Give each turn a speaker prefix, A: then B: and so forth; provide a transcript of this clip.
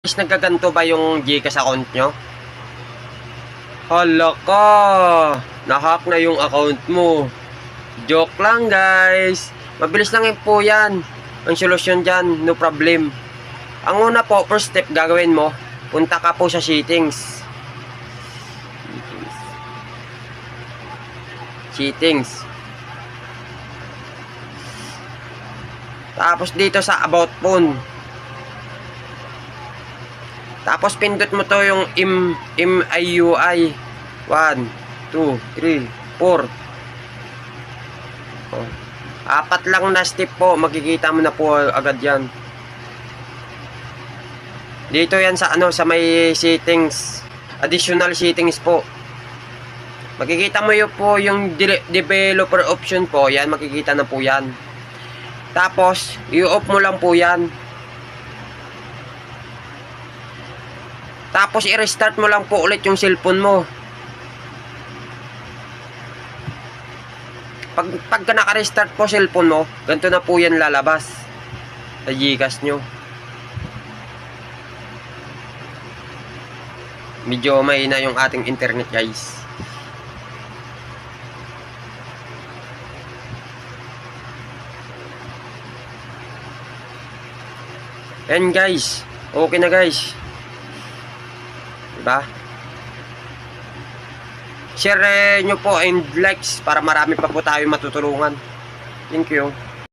A: Is nagkaganto ba yung GCash account nyo? Hala ka! Nahack na yung account mo. Joke lang guys. Mabilis lang po yan. Ang solusyon dyan, no problem. Ang una po, first step gagawin mo, punta ka po sa settings. Settings. Tapos dito sa about phone. Tapos pindot mo to yung MIUI 1, 2, 3, 4. Oh. 4 lang na step po, makikita mo na po agad yan. Dito yan sa sa may settings, additional settings po. Makikita mo yun po yung developer option po, yan makikita na po yan. Tapos i-off mo lang po yan. Tapos i-restart mo lang po ulit yung cellphone mo. Pagka naka-restart po cellphone mo, ganito na po yan lalabas sa GCash nyo. Medyo mahina yung ating internet guys. And guys, okay na guys. Diba? Share nyo po and likes para marami pa po tayo matutulungan. Thank you.